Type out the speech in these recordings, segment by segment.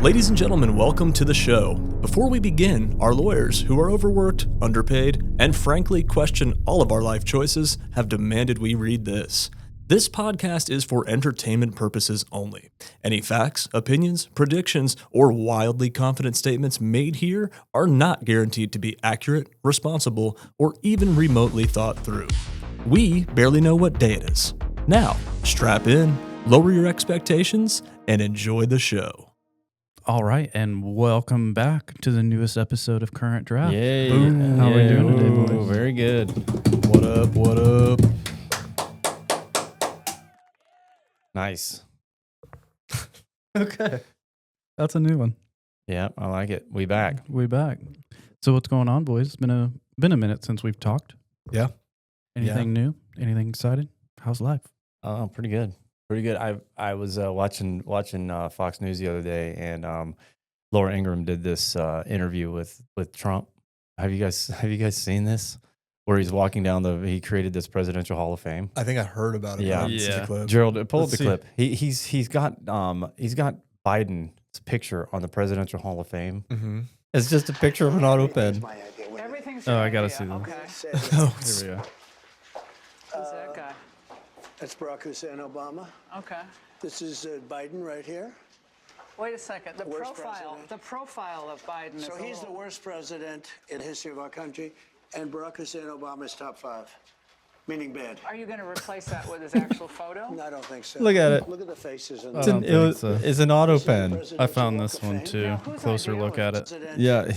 Ladies and gentlemen, welcome to the show. Before we begin, our lawyers, who are overworked, underpaid, and frankly question all of our life choices, have demanded we read this. This podcast is for entertainment purposes only. Any facts, opinions, predictions, or wildly confident statements made here are not guaranteed to be accurate, responsible, or even remotely thought through. We barely know what day it is. Now, strap in, lower your expectations, and enjoy the show. All right, and welcome back to the newest episode of Current Draft. Yay. Boom. How are we doing today, boys? Very good. What up, what up? Nice. Okay. That's a new one. Yeah, I like it. We back. We back. So what's going on, boys? It's been a minute since we've talked. Yeah. Anything new? Anything exciting? How's life? Oh, pretty good. Pretty good. I was watching Fox News the other day, and Laura Ingraham did this interview with Trump. Have you guys seen this? Where he's walking down he created this presidential Hall of Fame. I think I heard about it. Yeah. I didn't see the clip. Gerald, pull up Let's the clip. He's got Biden's picture on the presidential Hall of Fame. Mm-hmm. It's just a picture of an auto pen. Oh, I gotta see this. Okay. Oh, Here we go. Who's that guy? That's Barack Hussein Obama. Okay. This is Biden right here. Wait a second. The Worst profile. president. The profile of Biden So is. he's the worst president in the history of our country, and Barack Hussein Obama is top 5, meaning bad. Are you going to replace that with his actual photo? No, I don't think so. Look at it. Look at the faces. In I It's don't an, think so. it's an auto pen. I found this one too. Now, whose Closer idea look was at it? it. Yeah,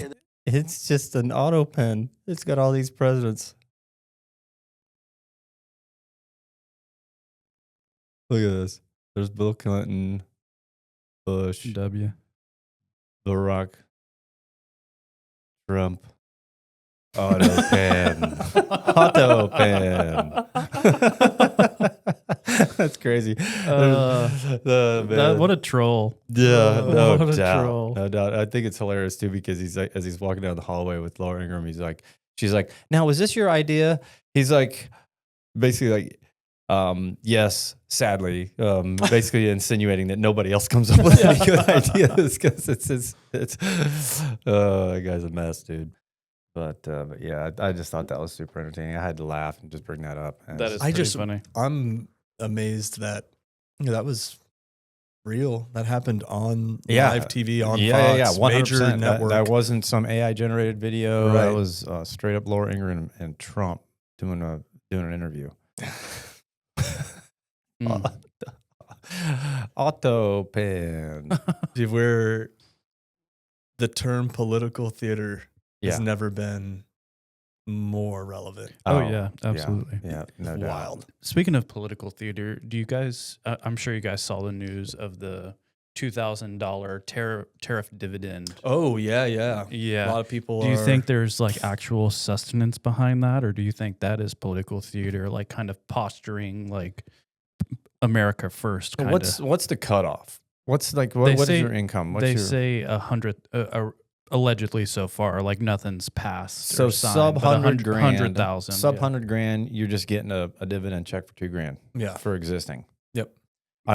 it's just an auto pen. It's got all these presidents. Look at this. There's Bill Clinton, Bush, W. Barack, Trump. Auto pen. Auto pen. That's crazy. What a troll. Yeah, no What a doubt. troll. No doubt. I think it's hilarious too because he's like, as he's walking down the hallway with Laura Ingraham, she's like, now, was this your idea? He's like, basically like, yes, sadly, basically insinuating that nobody else comes up with any good ideas because it's that guy's a mess, dude. But yeah, I just thought that was super entertaining. I had to laugh and just bring that up. And That is I pretty just- funny. I'm amazed that that was real. That happened on Yeah. live TV on yeah, Fox, 100%. major network. That wasn't some AI generated video. Right. That was straight up Laura Ingraham and Trump doing an interview. Mm. Auto pen. See, where the term political theater has Yeah. never been more relevant. Oh, yeah, absolutely. Yeah, no doubt. Wild. Speaking of political theater, do you guys? I'm sure you guys saw the news of the $2,000 tariff dividend. Oh, yeah. Yeah. A lot of people Do you are- think there's like actual sustenance behind that, or do you think that is political theater, like kind of posturing, like America first? Kind What's the cutoff? What's like what is your income? What's they your, say 100, allegedly so far, like nothing's passed. so or signed, sub but 100 grand, 100,000, sub yeah. 100 grand. You're just getting a dividend check for $2,000 Yeah. for existing. Yep.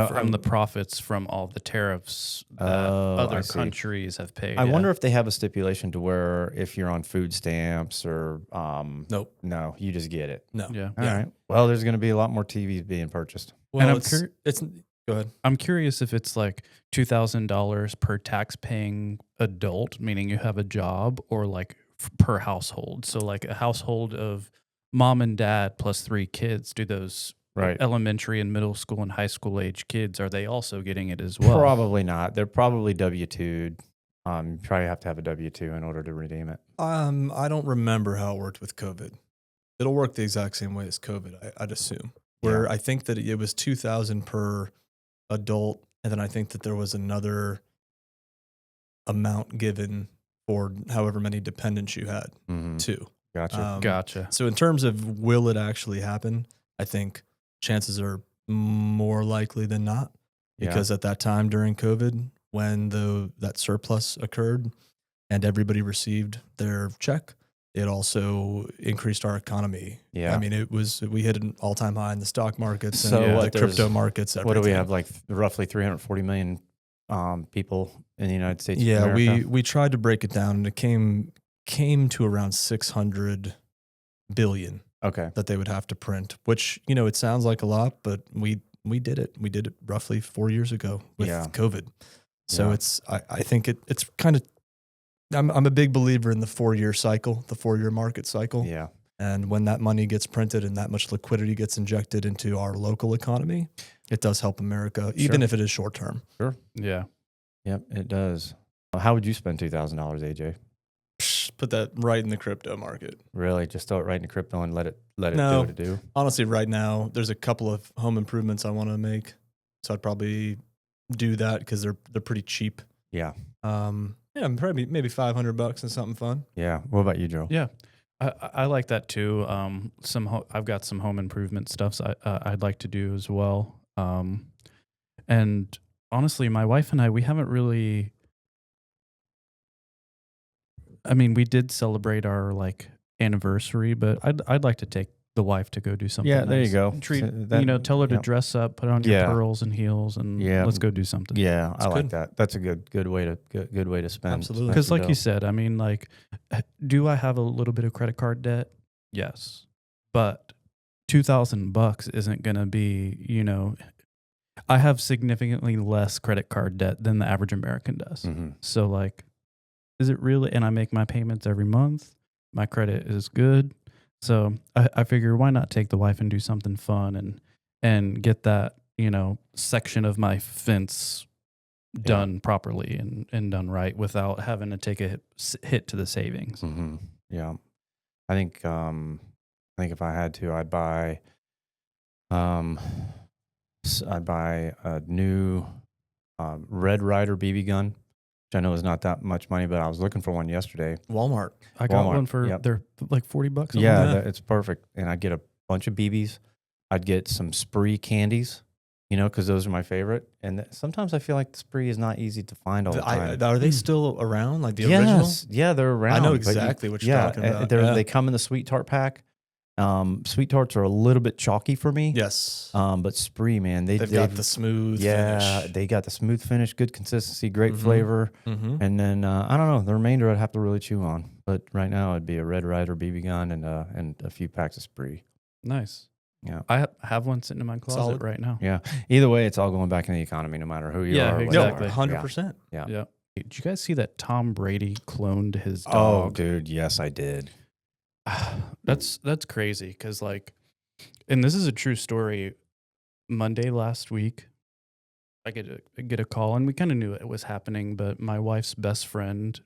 from the profits from all the tariffs that Oh, other I see. countries have paid. I yeah. wonder if they have a stipulation to where if you're on food stamps or Nope. no, you just get it. No. Yeah. All right. Well, there's going to be a lot more TVs being purchased. Well, I'm it's go ahead. I'm curious if it's like $2,000 per tax-paying adult, meaning you have a job, or like per household. So like a household of mom and dad plus 3 kids. Do those Right. elementary and middle school and high school age kids, are they also getting it as well? Probably not. They're probably W-2'd. You probably have to have a W-2 in order to redeem it. I don't remember how it worked with COVID. It'll work the exact same way as COVID, I'd assume. Where I think that it was $2,000 per adult, and then I think that there was another amount given for however many dependents you had Mm-hmm. too. Gotcha. Gotcha. So in terms of will it actually happen, I think chances are more likely than not, Yeah. because at that time during COVID, when that surplus occurred and everybody received their check, it also increased our economy. Yeah. I mean, we hit an all-time high in the stock markets So and what, the crypto markets. What do we everything. have? Like roughly 340 million people in the United States. of Yeah, America? we tried to break it down, and it came to around 600 billion Okay. that they would have to print. Which it sounds like a lot, but we did it. We did it roughly 4 years ago with Yeah. COVID. So Yeah. I think it's kind of. I'm a big believer in the 4-year cycle, the 4-year market cycle. Yeah. And when that money gets printed and that much liquidity gets injected into our local economy, it does help America, even if it is short term. Yeah. Yep. It does. How would you spend $2,000, AJ? Put that right in the crypto market. Really? Just throw it right into crypto and let it do No. what it do? Honestly, right now, there's a couple of home improvements I want to make. So I'd probably do that because they're pretty cheap. Yeah. Yeah, probably maybe $500 and something fun. Yeah. What about you, Joe? Yeah. I like that too. I've got some home improvement stuff I'd like to do as well. And honestly, my wife and we haven't really. I mean, we did celebrate our anniversary, but I'd like to take the wife to go do something. Yeah, there you nice. go. Treat So that- tell her to yeah. dress up, put on your Yeah. pearls and heels, and Yeah. let's go do something. Yeah, I like good. that. That's a good way to spend. Absolutely. Because, spend like you some said, I mean, do I have a little bit of credit card debt? Yes, but $2,000 isn't going to be. I have significantly less credit card debt than the average American does. dough. Mhm. So, is it really? And I make my payments every month. My credit is good. So I figure, why not take the wife and do something fun and get that section of my fence done properly and done right without having to take a hit to the savings. Mhm. Yeah, I think if I had to, I'd buy a new Red Ryder BB gun, which I know is not that much money, but I was looking for one yesterday. Walmart. I got Walmart, one for yep. they're like $40. something Yeah, like that. it's perfect. And I'd get a bunch of BBs. I'd get some Spree candies, because those are my favorite. And sometimes I feel like the Spree is not easy to find all the time. Are they still around? Like the Yes. original? Yeah, they're around. know but exactly what you're talking about. They come in the sweet tart pack. Sweet tarts are a little bit chalky for me. Yes. But Spree, man, They've got the smooth finish. they got the smooth finish, good consistency, great Mhm. flavor. Mm-hmm. And then I don't know, the remainder I'd have to really chew on. But right now it'd be a Red Ryder BB gun and a few packs of Spree. Nice. Yeah. I have one sitting in my closet Solid. right now. Yeah. Either way, it's all going back in the economy, no matter who you Yeah, are. or what No, you exactly. are. 100%. Yeah. Yeah. Did you guys see that Tom Brady cloned his Oh, dog? dude, yes, I did. That's crazy because and this is a true story. Monday last week, I get a call, and we kind of knew it was happening. But my wife's best friend,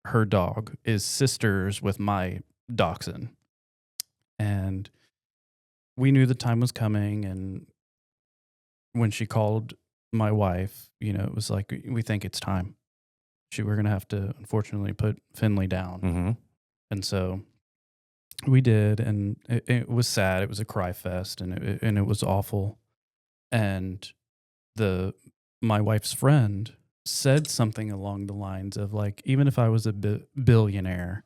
her dog, is sisters with my dachshund, and we knew the time was coming. And when she called my wife, it was like, we think it's time. We're gonna have to unfortunately put Finley down, Mm-hmm. and so we did, and it was sad. It was a cry fest, and it was awful. And my wife's friend said something along the lines of even if I was a billionaire,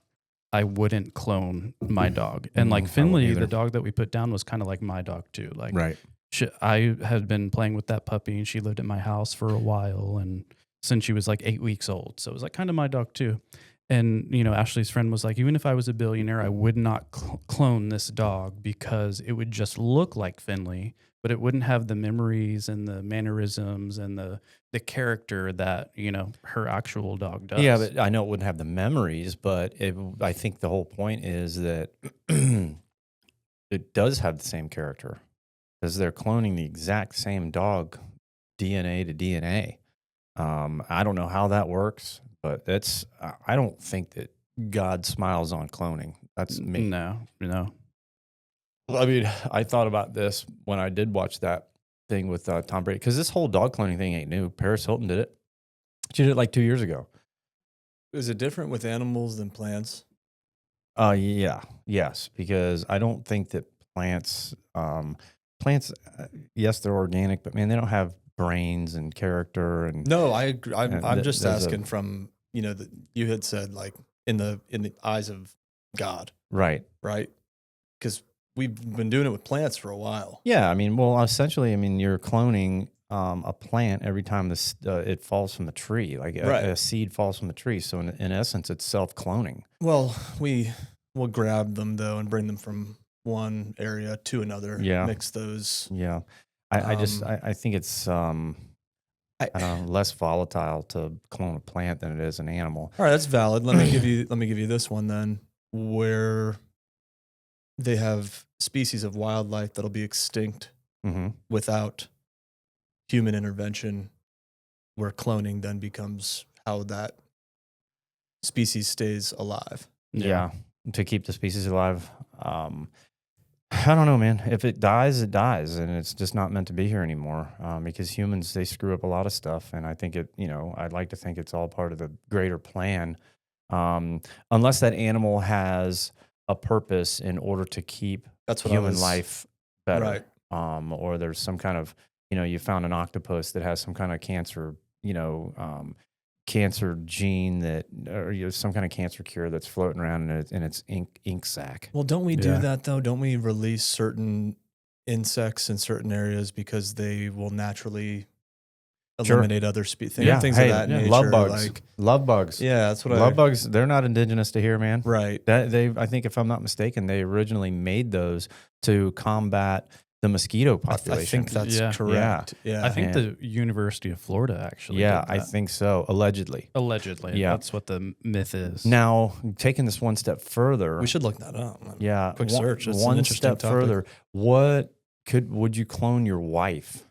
I wouldn't clone my dog. And I wouldn't Finley, either. the dog that we put down, was kind of like my dog too. Right. I had been playing with that puppy, and she lived at my house for a while, and since she was 8 weeks old, so it was kind of my dog too. And, Ashley's friend was like, even if I was a billionaire, I would not clone this dog because it would just look like Finley, but it wouldn't have the memories and the mannerisms and the character that, her actual dog does. Yeah, but I know it wouldn't have the memories, but I think the whole point is that it does have the same character because they're cloning the exact same dog, DNA to DNA. I don't know how that works, but I don't think that God smiles on cloning. That's me. No. I mean, I thought about this when I did watch that thing with Tom Brady, because this whole dog cloning thing ain't new. Paris Hilton did it. She did it 2 years ago. Is it different with animals than plants? Yes, because I don't think that plants, yes, they're organic, but man, they don't have brains and character and No, I agree. I'm just there's asking from, that you had said in the eyes of God, right. right? Because we've been doing it with plants for a while. Yeah, I mean, well, essentially, you're cloning a plant every time it falls from the tree, like Right. a seed falls from the tree. So in essence, it's self-cloning. Well, we'll grab them though and bring them from one area to another. Yeah. Mix those. Yeah. I Um, think it's I don't know, less volatile to clone a plant than it is an animal. All right, that's valid. Let me give you this one then, where they have species of wildlife that'll be extinct Mm-hmm. without human intervention, where cloning then becomes how that species stays alive. Yeah. To keep the species alive. I don't know, man. If it dies, it dies, and it's just not meant to be here anymore. Because humans, they screw up a lot of stuff, and I think I'd like to think it's all part of the greater plan. Unless that animal has a purpose in order to keep That's what human life better, Right. Or there's some kind of, you found an octopus that has some kind of cancer, cancer gene or some kind of cancer cure that's floating around in its ink sac. Well, don't we do Yeah. that though? Don't we release certain insects in certain areas because they will naturally Sure. eliminate other things Yeah, of hey, that nature? love bugs. Like, Love bugs. yeah, that's what Love bugs, they're not indigenous to here, man. Right. I think if I'm not mistaken, they originally made those to combat the mosquito I population. think that's Yeah. correct. Yeah. I think And- the University of Florida actually. yeah, did I that. think so, allegedly. Allegedly. Yeah. That's what the myth is. Now, taking this one step further, we should look that up. yeah, quick one- search. It's an one interesting step topic. further, would you clone your wife?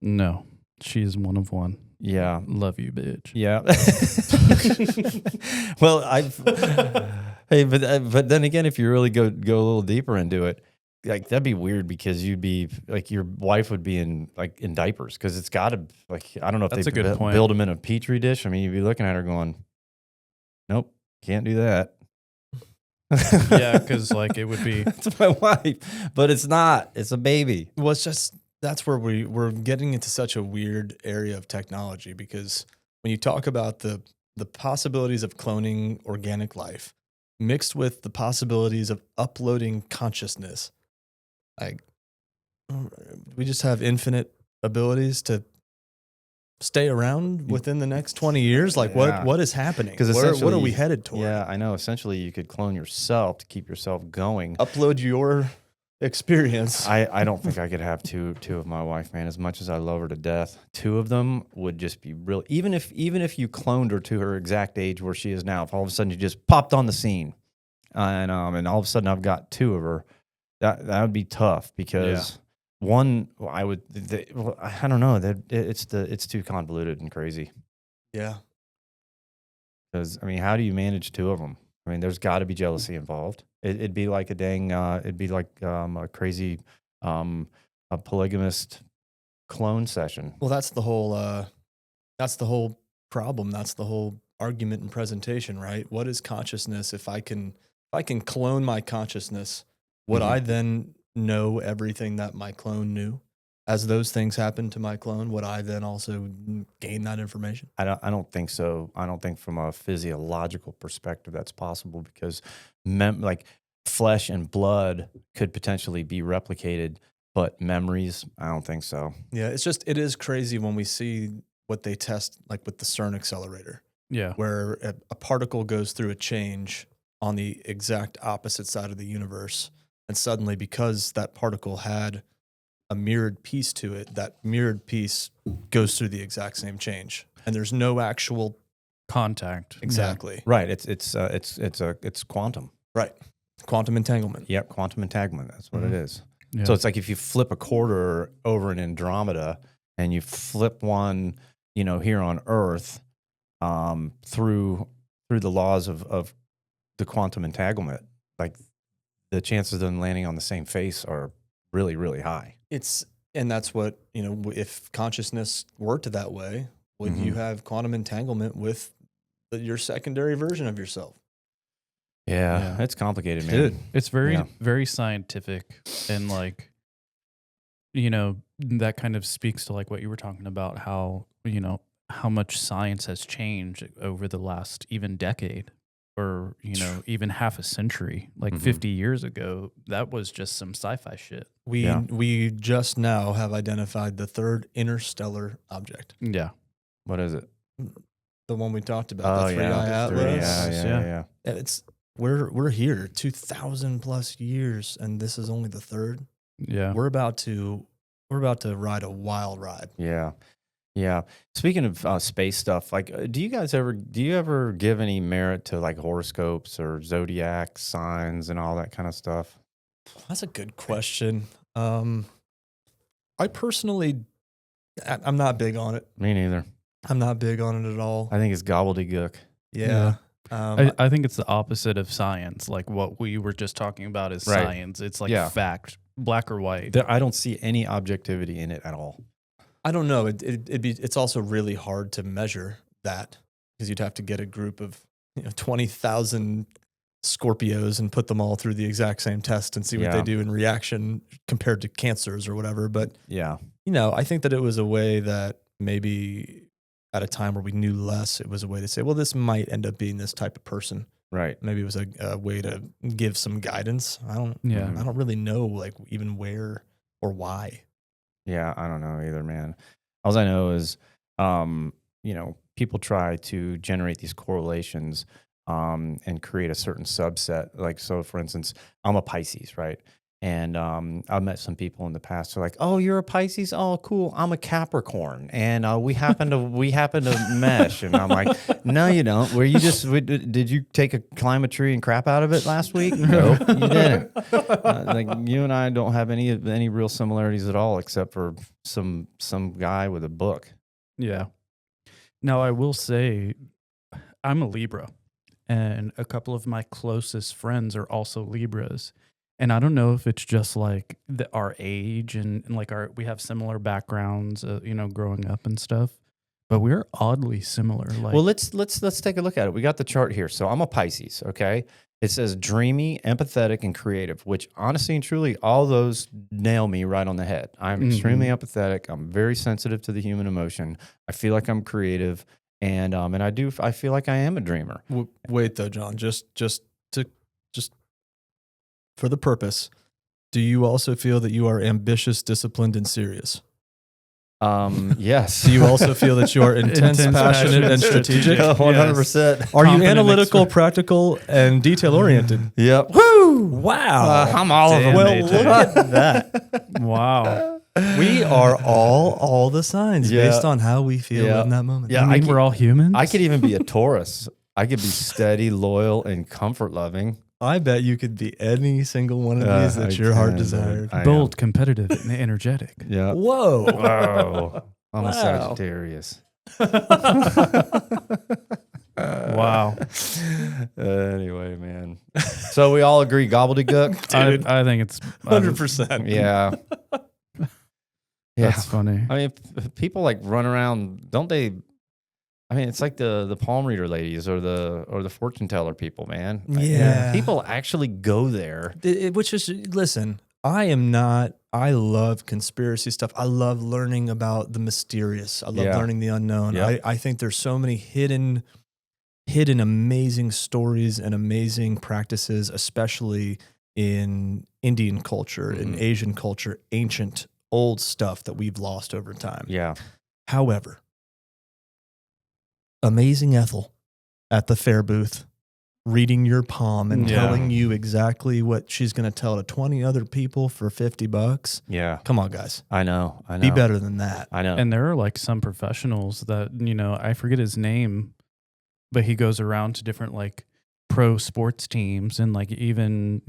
No, she is one of one. Yeah. Love you, bitch. Yeah. Well, hey, but then again, if you really go a little deeper into it, like that'd be weird because you'd be like your wife would be in diapers because it's got to I don't know if That's they a good point. build them in a petri dish. I mean, you'd be looking at her going, nope, can't do that. Yeah, because like it would be. It's my wife, but it's not. It's a baby. Well, it's just that's where we're getting into such a weird area of technology, because when you talk about the possibilities of cloning organic life mixed with the possibilities of uploading consciousness, like we just have infinite abilities to stay around within the next 20 years. Like Yeah. what is happening? Because What are essentially, we headed toward? Yeah, I know. Essentially, you could clone yourself to keep yourself going. Upload your experience. I don't think I could have two of my wife, man. As much as I love her to death, two of them would just be real. Even if you cloned her to her exact age where she is now, if all of a sudden you just popped on the scene, and all of a sudden I've got two of her, that would be tough because one I don't know that it's too convoluted and crazy. Yeah. Because I mean, how do you manage two of them? I mean, there's got to be jealousy involved. It'd be like a crazy, a polygamist clone session. Well, that's the whole problem. That's the whole argument and presentation, right? What is consciousness? If I can clone my consciousness, would Mhm. I then know everything that my clone knew? As those things happen to my clone, would I then also gain that information? I don't think so. I don't think from a physiological perspective that's possible because like flesh and blood could potentially be replicated, but memories, I don't think so. Yeah, it is crazy when we see what they test, like with the CERN accelerator, Yeah. where a particle goes through a change on the exact opposite side of the universe. And suddenly, because that particle had a mirrored piece to it, that mirrored piece goes through the exact same change. And there's no actual Contact. exactly. Right. It's quantum. Right. Quantum entanglement. Yep. Quantum entanglement. That's what it is. Yeah. So it's like if you flip a quarter over in Andromeda and you flip one, here on Earth, through the laws of the quantum entanglement, like the chances of them landing on the same face are really, really high. And that's what, if consciousness worked that way, would you have quantum entanglement with your secondary version of yourself? Yeah. It's complicated, man. Dude. It's very, Yeah. very scientific, and like, that kind of speaks to like what you were talking about, how much science has changed over the last even decade. or, even half a century, like 50 years ago, that was just some sci-fi shit. We just now have identified the third interstellar object. Yeah. What is it? The one we talked about, the 3i yeah, Atlas. yeah. It's we're here 2,000 plus years, and this is only the third. Yeah. We're about to ride a wild ride. Yeah. Yeah. Speaking of space stuff, like, do you ever give any merit to like horoscopes or zodiac signs and all that kind of stuff? That's a good question. I personally, I'm not big on it. Me neither. I'm not big on it at all. I think it's gobbledygook. Yeah. I think it's the opposite of science. Like what we were just talking about is Right. science. It's like Yeah. fact, black or white. I don't see any objectivity in it at all. I don't know. It's also really hard to measure that, because you'd have to get a group of 20,000 Scorpios and put them all through the exact same test and see what Yeah. they do in reaction compared to Cancers or whatever. But Yeah. I think that it was a way that maybe at a time where we knew less, it was a way to say, well, this might end up being this type of person. Right. Maybe it was a way to give some guidance. I don't really know like even where or why. Yeah, I don't know either, man. All I know is, people try to generate these correlations and create a certain subset. Like, so for instance, I'm a Pisces, right? And I've met some people in the past who are like, "Oh, you're a Pisces? Oh, cool. I'm a Capricorn, and we happen to mesh." And I'm like, "No, you don't. Did you climb a tree and crap out of it last week? No, you didn't. Like, you and I don't have any real similarities at all, except for some guy with a book." Yeah. Now, I will say I'm a Libra, and a couple of my closest friends are also Libras. And I don't know if it's just like our age and like we have similar backgrounds, growing up and stuff, but we're oddly similar. Like, Well, let's take a look at it. We got the chart here. So I'm a Pisces, okay? It says dreamy, empathetic, and creative, which honestly and truly, all those nail me right on the head. I'm extremely empathetic. I'm very sensitive to the human emotion. I feel like I'm creative, and I feel like I am a dreamer. Wait though, John, just for the purpose, do you also feel that you are ambitious, disciplined, and serious? Yes. Do you also feel that you are intense, passionate, and strategic? 100%. Are you Confident analytical, expert. practical, and detail-oriented? Yep. Woo! Wow. I'm all of them. Damn, Well, AJ. look at that. wow. We are all the signs Yeah. based on how we feel Yeah. in that moment. Yeah. I mean, we're all humans. I could even be a Taurus. I could be steady, loyal, and comfort loving. I bet you could be any single one of these that I your heart can, desired. I am. bold, competitive, and energetic. Yeah. Whoa. Whoa. I'm Wow. a Sagittarius. Wow. Anyway, man. So we all agree gobbledygook? Dude. I think it's 100%. Yeah. Yeah. That's funny. I mean, people like run around, don't they? I mean, it's like the palm reader ladies or the fortune teller people, man. Yeah. People actually go there. Which is, listen, I love conspiracy stuff. I love learning about the mysterious. I love Yeah. learning the unknown. Yep. I think there's so many hidden amazing stories and amazing practices, especially in Indian culture, in Asian culture, ancient, old stuff that we've lost over time. Yeah. However, amazing Ethel at the fair booth, reading your palm and Yeah. telling you exactly what she's going to tell to 20 other people for $50. Yeah. Come on, guys. I know. Be better than that. I know. And there are like some professionals that, I forget his name, but he goes around to different like pro sports teams and like even,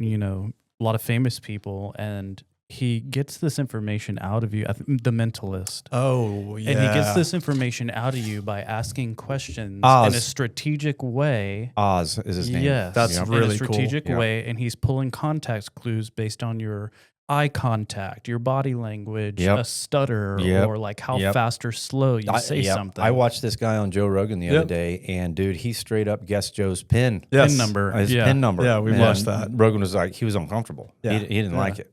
a lot of famous people, and he gets this information out of you, the mentalist. Oh, yeah. And he gets this information out of you by asking questions Oz. in a strategic way. Oz is his name. Yes, That's in really a cool. strategic Yeah. way, and he's pulling context clues based on your eye contact, your body language, Yep. a stutter, Yep. or like how Yep. fast or slow you say Yep. something. I watched this guy on Joe Rogan the other Yep. day, and dude, he straight up guessed Joe's pin. Yes. PIN number. His yeah. pin number. Yeah, we And watched that. Rogan was like, he was uncomfortable. Yeah. He didn't Yeah. like it.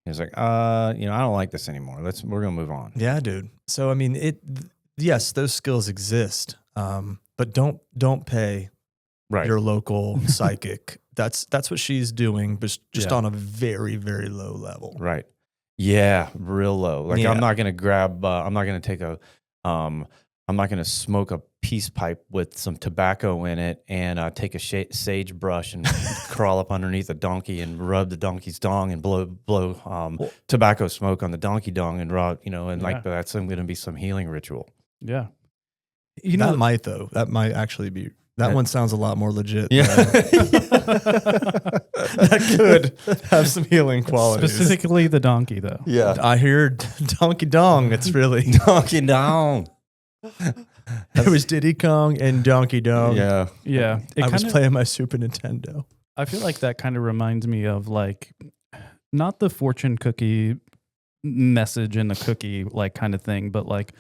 He was like, I don't like this anymore. We're gonna move on. Yeah, dude. So, I mean, yes, those skills exist, but don't pay Right. your local psychic. That's what she's doing, but just Yeah. on a very, very low level. Right. Yeah, real low. Like Yeah. I'm not gonna grab. I'm not gonna take a. I'm not gonna smoke a peace pipe with some tobacco in it and take a sage brush and crawl up underneath a donkey and rub the donkey's dong and blow tobacco smoke on the donkey dong and raw. And like that's gonna be some healing ritual. Yeah. That might actually be. That one sounds a lot more legit. Yeah. That could have some healing qualities. Specifically the donkey, though. Yeah. I hear Donkey Dong. It's really Donkey dong. it was Diddy Kong and Donkey Dong. Yeah. Yeah. I was playing my Super Nintendo. I feel like that kind of reminds me of like, not the fortune cookie message in the cookie like kind of thing, but like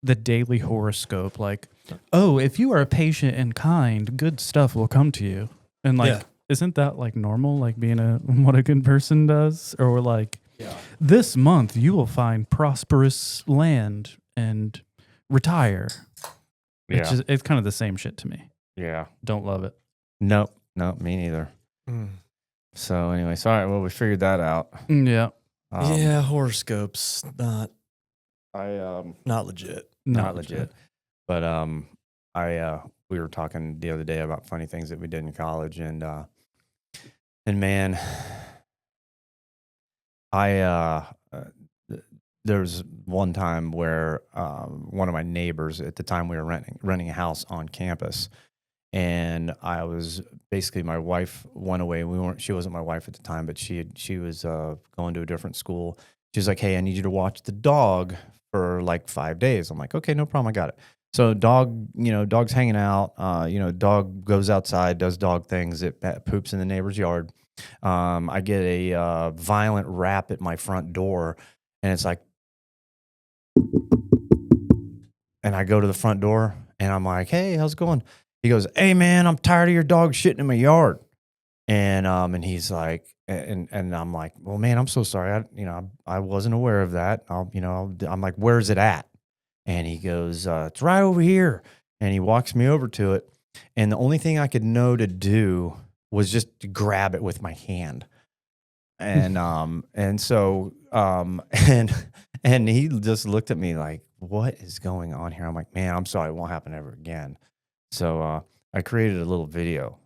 the daily horoscope. Like, oh, if you are patient and kind, good stuff will come to you. And like, Yeah. isn't that like normal? Like being what a good person does? Or like, this month you will find prosperous land and retire. Yeah. It's kind of the same shit to me. Yeah. Don't love it. No, me neither. So anyway, sorry. Well, we figured that out. Yeah. Yeah, horoscopes not I not legit. not legit. But we were talking the other day about funny things that we did in college, and man, there was one time where one of my neighbors at the time we were renting a house on campus, and I was basically, my wife went away. She wasn't my wife at the time, but she was going to a different school. She was like, "Hey, I need you to watch the dog for like 5 days." I'm like, "Okay, no problem, I got it." So dog's hanging out. Dog goes outside, does dog things. It poops in the neighbor's yard. I get a violent rap at my front door, and it's like, and I go to the front door, and I'm like, "Hey, how's it going?" He goes, "Hey, man, I'm tired of your dog shitting in my yard." And he's like, and I'm like, "Well, man, I'm so sorry. I wasn't aware of that. I'm like, "Where's it at?" And he goes, "It's right over here." And he walks me over to it. And the only thing I could know to do was just to grab it with my hand. And and he just looked at me like, "What is going on here?" I'm like, "Man, I'm sorry. It won't happen ever again." So I created a little video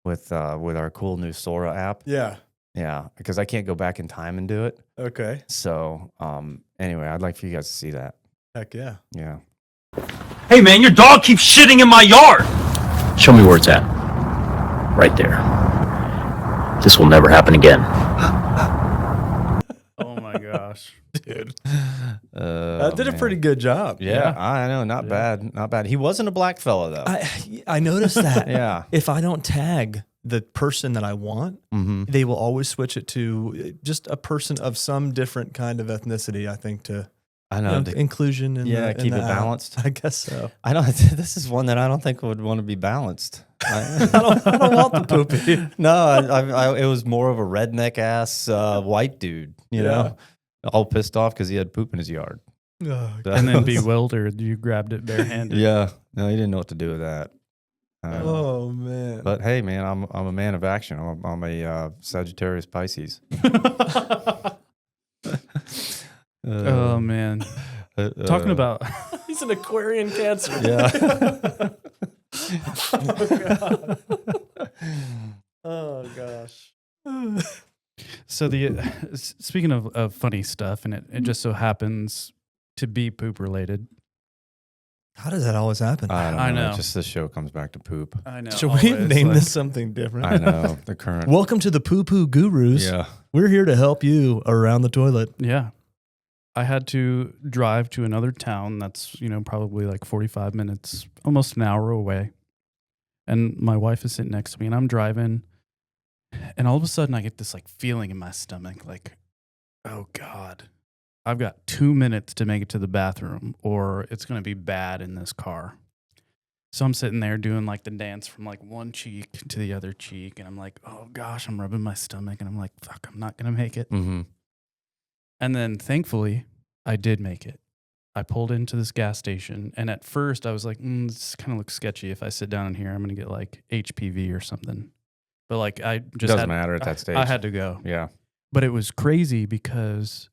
with our cool new Sora app. Yeah. Yeah, because I can't go back in time and do it. Okay. So anyway, I'd like for you guys to see that. Heck yeah. Yeah. Hey man, your dog keeps shitting in my yard. Show me where it's at. Right there. This will never happen again. Oh my gosh. Dude. That did a pretty good job. Yeah, I know. Not bad. Not bad. He wasn't a black fella, though. I noticed that. Yeah. If I don't tag the person that I want, they will always switch it to just a person of some different kind of ethnicity, I think, to I know. inclusion in Yeah, the, keep in it the app. balanced. I guess so. I don't. This is one that I don't think would want to be balanced. I don't want the poopy. No, it was more of a redneck ass white dude, you know, all pissed off because he had poop in his yard. Oh, And then bewildered, you grabbed it barehanded. Yeah, no, he didn't know what to do with that. oh man. But hey, man, I'm a man of action. I'm a Sagittarius Pisces. Oh man. Talking about He's an Aquarian Cancer. Yeah. Oh gosh. so speaking of funny stuff, and it just so happens to be poop related. How does that always happen? I don't know. I know. Just this show comes back to poop. I know. Should we always, name like- this something different? I know the current. Welcome to the Poo Poo Gurus. Yeah. We're here to help you around the toilet. Yeah. I had to drive to another town that's, probably like 45 minutes, almost an hour away. And my wife is sitting next to me and I'm driving. And all of a sudden I get this like feeling in my stomach like, oh God, I've got 2 minutes to make it to the bathroom or it's going to be bad in this car. So I'm sitting there doing like the dance from like one cheek to the other cheek. And I'm like, oh gosh, I'm rubbing my stomach. And I'm like, fuck, I'm not going to make it. Mm-hmm. And then thankfully, I did make it. I pulled into this gas station, and at first I was like, this kind of looks sketchy. If I sit down in here, I'm going to get like HPV or something. But like, I just Doesn't matter at that stage. I had to go. Yeah. But it was crazy because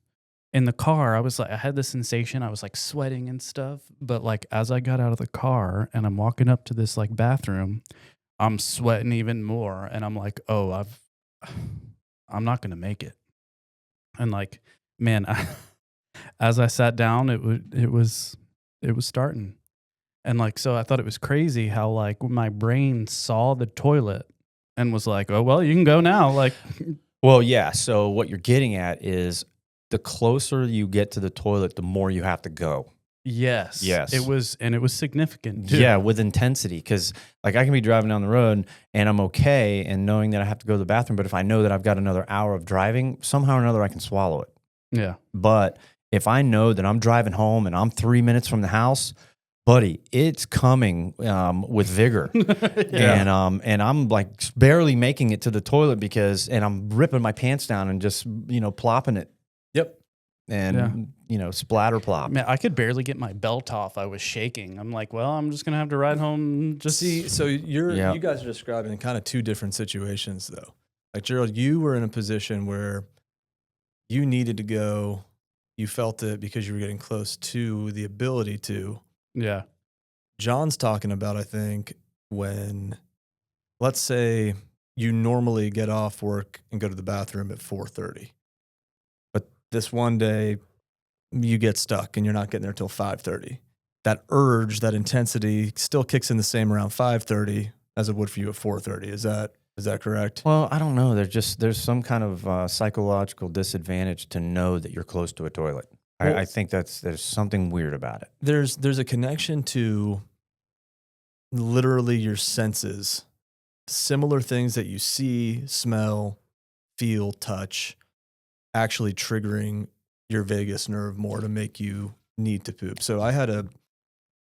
in the car, I was like, I had this sensation. I was like sweating and stuff. But like, as I got out of the car and I'm walking up to this like bathroom, I'm sweating even more. And I'm like, oh, I'm not going to make it. And like, man, as I sat down, it was starting. And like, so I thought it was crazy how like my brain saw the toilet and was like, oh, well, you can go now. Like, Well, yeah. So what you're getting at is the closer you get to the toilet, the more you have to go. yes, it was significant too. Yeah, with intensity. Because like I can be driving down the road and I'm okay and knowing that I have to go to the bathroom. But if I know that I've got another hour of driving, somehow or another I can swallow it. Yeah. But if I know that I'm driving home and I'm 3 minutes from the house, buddy, it's coming with vigor. And I'm like barely making it to the toilet and I'm ripping my pants down and just, plopping it. Yep. And, splatter plop. Man, I could barely get my belt off. I was shaking. I'm like, well, I'm just going to have to ride home. See, so you guys are describing kind of two different situations, though. Like, Gerald, you were in a position where you needed to go. You felt it because you were getting close to the ability to. Yeah. John's talking about, I think, when, let's say, you normally get off work and go to the bathroom at 4:30. But this one day, you get stuck and you're not getting there till 5:30. That urge, that intensity still kicks in the same around 5:30 as it would for you at 4:30. Is that correct? Well, I don't know. There's some kind of psychological disadvantage to know that you're close to a toilet. Well, I think there's something weird about it. There's a connection to literally your senses, similar things that you see, smell, feel, touch, actually triggering your vagus nerve more to make you need to poop. So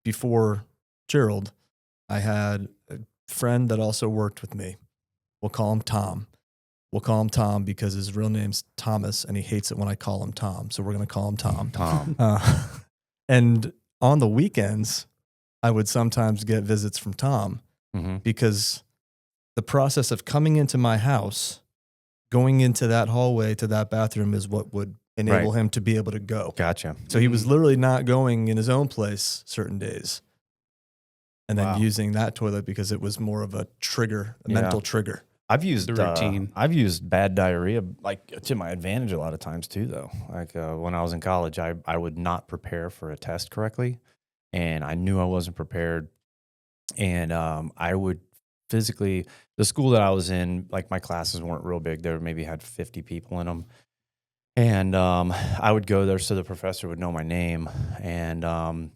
before Gerald, I had a friend that also worked with me. We'll call him Tom. We'll call him Tom because his real name's Thomas, and he hates it when I call him Tom. So we're going to call him Tom. Tom. And on the weekends, I would sometimes get visits from Tom because the process of coming into my house, going into that hallway to that bathroom is what would enable him to be able to go. Gotcha. So he was literally not going in his own place certain days. And then using that toilet because it was more of a trigger, a mental trigger. I've used The routine. I've used bad diarrhea like to my advantage a lot of times too, though. Like when I was in college, I would not prepare for a test correctly, and I knew I wasn't prepared. And I would physically, the school that I was in, like my classes weren't real big. There maybe had 50 people in them, and I would go there so the professor would know my name. And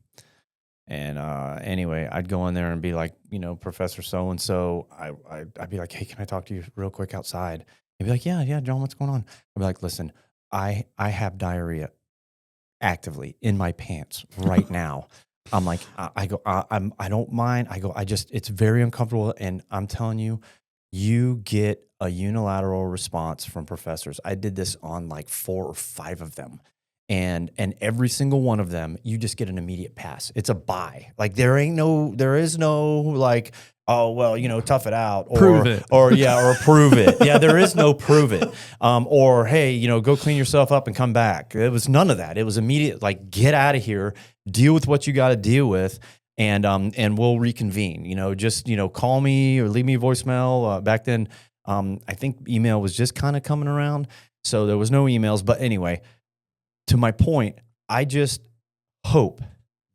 anyway, I'd go in there and be like, Professor so-and-so, I'd be like, hey, can I talk to you real quick outside? He'd be like, yeah, John, what's going on? I'd be like, listen, I have diarrhea actively in my pants right now. I'm like, I don't mind. It's very uncomfortable. And I'm telling you, you get a unilateral response from professors. I did this on like 4 or 5 of them. And every single one of them, you just get an immediate pass. It's a bye. Like there is no like, oh, well, tough it out. Or, prove it. Or prove it. Yeah, there is no prove it. Or, hey, go clean yourself up and come back. It was none of that. It was immediate, like, get out of here, deal with what you got to deal with, and we'll reconvene. Just, call me or leave me a voicemail. Back then, I think email was just kind of coming around. So there was no emails. But anyway, to my point, I just hope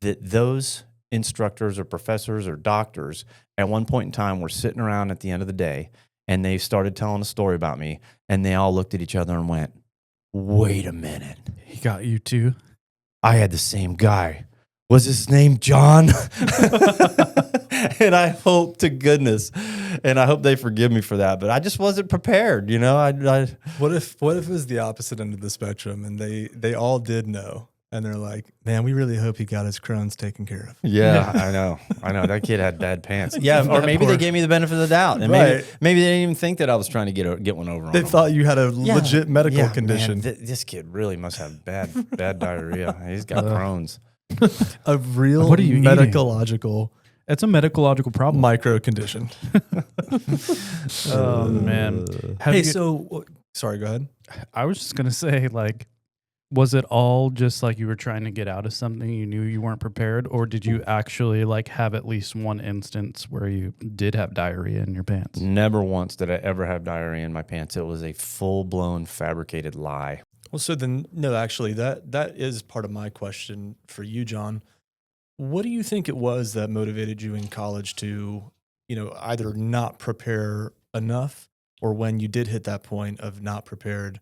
that those instructors or professors or doctors at one point in time were sitting around at the end of the day and they started telling a story about me and they all looked at each other and went, wait a minute. He got you too. I had the same guy. Was his name John? And I hope to goodness, and I hope they forgive me for that, but I just wasn't prepared, What if it was the opposite end of the spectrum and they all did know and they're like, man, we really hope he got his Crohn's taken care of. Yeah, I know. That kid had bad pants. Yeah, or maybe they gave me the benefit of the doubt, and maybe they didn't even think that I was trying to get one over on They them. thought you had a legit medical condition. Man, this kid really must have bad diarrhea. He's got Crohn's. A real What are you eating? medicological It's a medicological problem. micro condition. Oh man. Have Hey, you- so sorry, go ahead. I was just gonna say, like, was it all just like you were trying to get out of something, you knew you weren't prepared, or did you actually like have at least one instance where you did have diarrhea in your pants? Never once did I ever have diarrhea in my pants. It was a full-blown fabricated lie. Well, so then, no, actually, that is part of my question for you, John. What do you think it was that motivated you in college to, either not prepare enough, or when you did hit that point of not prepared,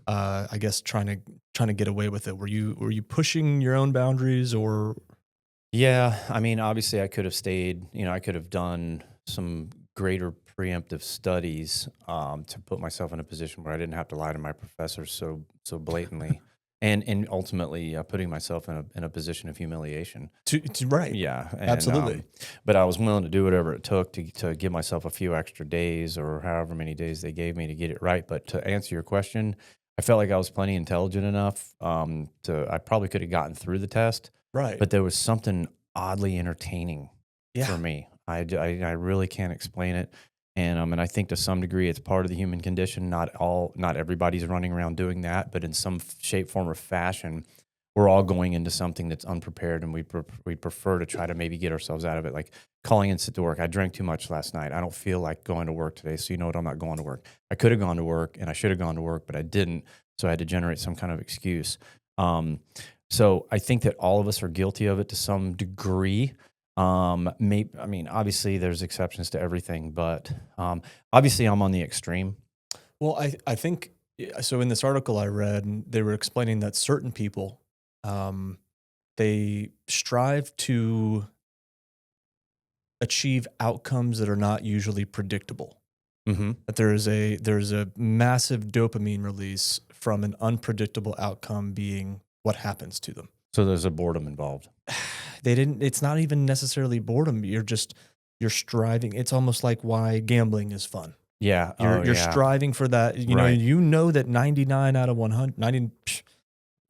I guess trying to get away with it? Were you pushing your own boundaries, or? Yeah, I mean, obviously I could have stayed, I could have done some greater preemptive studies to put myself in a position where I didn't have to lie to my professors so blatantly, and ultimately putting myself in a position of humiliation. Right. Yeah, and, Absolutely. But I was willing to do whatever it took to give myself a few extra days or however many days they gave me to get it right. But to answer your question, I felt like I was plenty intelligent enough I probably could have gotten through the test. Right. But there was something oddly entertaining Yeah. for me. I really can't explain it. And I think to some degree it's part of the human condition. Not everybody's running around doing that, but in some shape, form, or fashion, we're all going into something that's unprepared, and we prefer to try to maybe get ourselves out of it. Like calling in sick to work. I drank too much last night. I don't feel like going to work today, so you know what? I'm not going to work. I could have gone to work, and I should have gone to work, but I didn't. So I had to generate some kind of excuse. So I think that all of us are guilty of it to some degree. Obviously there's exceptions to everything, but obviously I'm on the extreme. Well, I think so. In this article I read, they were explaining that certain people, they strive to achieve outcomes that are not usually predictable. Mm-hmm. That there's a massive dopamine release from an unpredictable outcome being what happens to them. So there's a boredom involved. It's not even necessarily boredom. You're striving. It's almost like why gambling is fun. Yeah. You're striving for that. Right. You know that 99 out of 100, 90,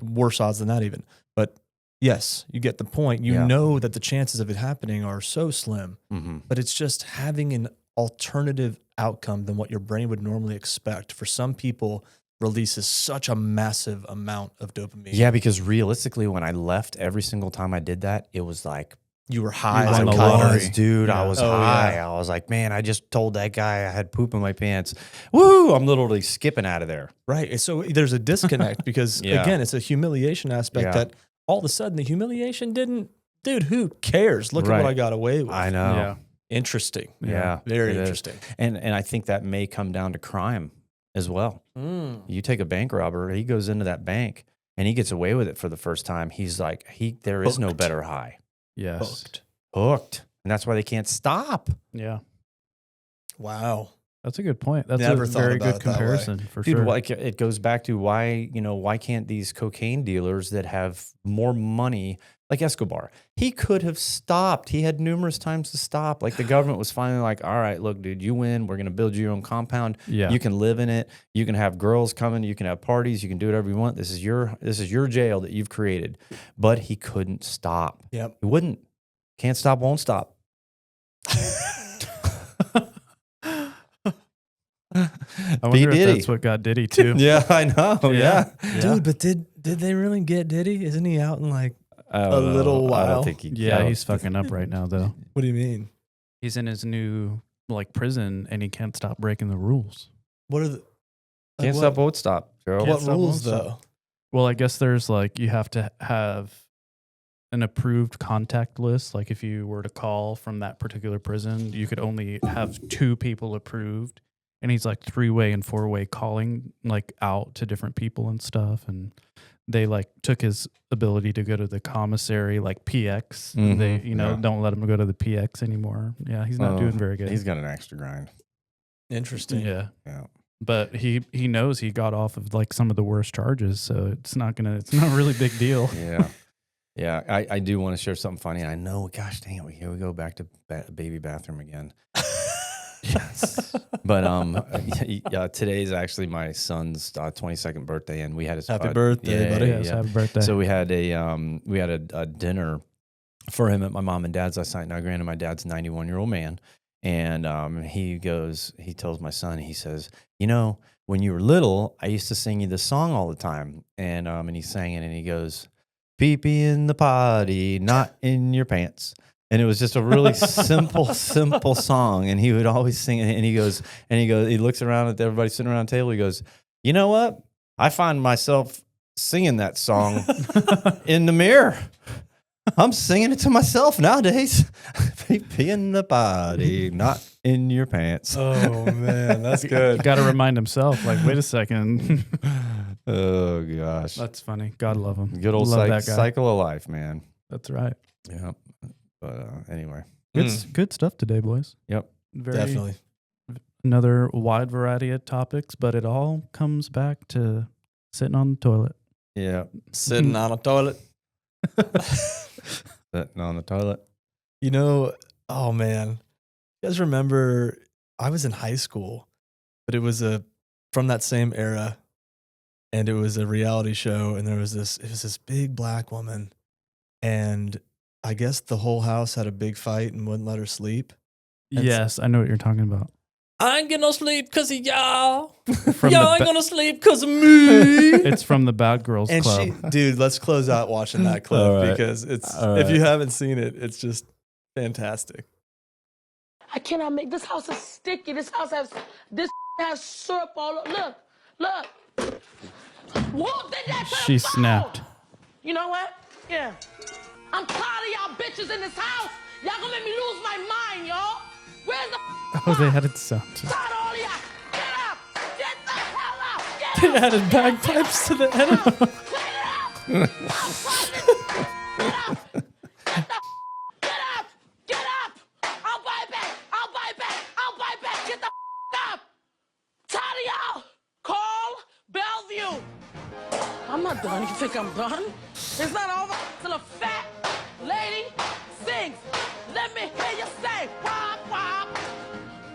worse odds than that even. But yes, you get the point. You know that the chances of it happening are so slim. Mm-hmm. But it's just having an alternative outcome than what your brain would normally expect. For some people, releases such a massive amount of dopamine. Yeah, because realistically, when I left, every single time I did that, it was like You were high You as a won the kite. lottery. dude. Yeah. I was Oh, high. yeah. I was like, man, I just told that guy I had poop in my pants. Woo! I'm literally skipping out of there. Right. And so there's a disconnect because, Yeah. again, it's a humiliation aspect Yeah. that all of a sudden the humiliation didn't, dude, who cares? Look at Right. what I got away with. I know. Yeah. Interesting. Yeah. Very it is. interesting. And I think that may come down to crime as well. You take a bank robber, he goes into that bank and he gets away with it for the first time. He's like, there is no Hooked. better high. Yes. Hooked. And that's why they can't stop. Yeah. Wow. That's a good point. That's Never a thought very about good it that way. comparison for Dude, sure. like it goes back to why can't these cocaine dealers that have more money, like Escobar, he could have stopped. He had numerous times to stop. Like the government was finally like, all right, look, dude, you win. We're going to build you your own compound. Yeah. You can live in it. You can have girls coming. You can have parties. You can do whatever you want. This is your jail that you've created. But he couldn't stop. Yep. He wouldn't. Can't stop, won't stop. I B. wonder if Diddy. that's what got Diddy too. Yeah, I know. Yeah. Dude, but did they really get Diddy? Isn't he out in like, I don't A little know. I while. don't think he. Yeah, he's fucking up right now though. what do you mean? He's in his new like prison and he can't stop breaking the rules. What are the, Can't stop, won't stop, Joe. Can't what stop, rules won't though? Well, I guess there's like you have to have an approved contact list. Like if you were to call from that particular prison, you could only have 2 people approved. And he's like 3-way and 4-way calling like out to different people and stuff. And they like took his ability to go to the commissary, like PX. And they, yeah. don't let him go to the PX anymore. Yeah, he's not doing very good. He's got an extra grind. Interesting. Yeah. Yeah. But he knows he got off of like some of the worst charges, so it's not a really big deal. Yeah. Yeah. I do want to share something funny. I know, gosh dang it, here we go back to baby bathroom again. But yeah, today's actually my son's 22nd birthday, and we had his Happy birthday, buddy. Yes, happy birthday. So we had a dinner for him at my mom and dad's last night. Now, granted, my dad's a 91-year-old man, and he tells my son, he says, you know, when you were little, I used to sing you this song all the time, and he sang it, and he goes, pee-pee in the potty, not in your pants. And it was just a really simple song. And he would always sing it. And he looks around at everybody sitting around the table. He goes, you know what? I find myself singing that song in the mirror. I'm singing it to myself nowadays. Pee in the body, not in your pants. Oh, man, that's good. Got to remind himself, like, wait a second. Oh, gosh. That's funny. God love him. Good old Love that guy. cycle of life, man. That's right. Yeah. But anyway. Good stuff today, boys. Yep. Very, Definitely. Another wide variety of topics, but it all comes back to sitting on the toilet. Yeah. Sitting on a toilet. Sitting on the toilet. You know, oh man, you guys remember I was in high school, but it was from that same era, and it was a reality show, and it was this big black woman, and I guess the whole house had a big fight and wouldn't let her sleep. And Yes, I know what you're talking about. I ain't getting no sleep because of y'all. From Y'all the ain't ba- gonna sleep because of me. It's from the Bad Girls And Club. dude, let's close out watching that clip All right. because it's All if you right. haven't seen it, it's just fantastic. I cannot make this house is sticky. This house has syrup all over. Look. Who did that to She the phone? snapped. You know what? Yeah. I'm tired of y'all bitches in this house. Y'all gonna make me lose my mind, y'all. Where's the Oh, they had it sound. tired of all of y'all? Get up! Get the hell out! Get They up! added bagpipes to the end. Clean it up! I'm Get up! Get up! I'll buy it back! I'll buy it back! I'll buy it back! Get the up! Tired of y'all! Call Bellevue! I'm not done. You think I'm done? It's not over till a fat lady sings. Let me hear you say, wop, wop,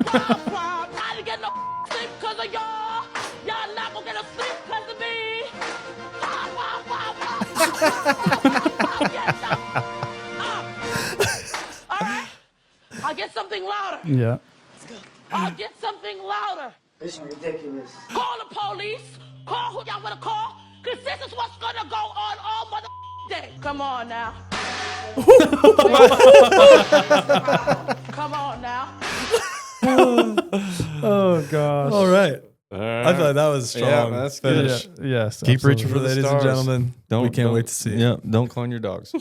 wop, wop. I didn't get no sleep because of y'all. Y'all not gonna get no sleep because of me. Wop, wop, wop, wop. Get up. All right? I'll get something louder. Yeah. I'll get something louder. It's ridiculous. Call the police. Call who y'all wanna call. Cause this is what's gonna go on all mother day. Come on now. Come on now. Oh gosh. All right. I feel like that was strong. Yeah, that's good. finish. Yes. Keep absolutely. reaching for the Ladies and stars. gentlemen, we can't wait to see it. Yeah, don't clone your dogs.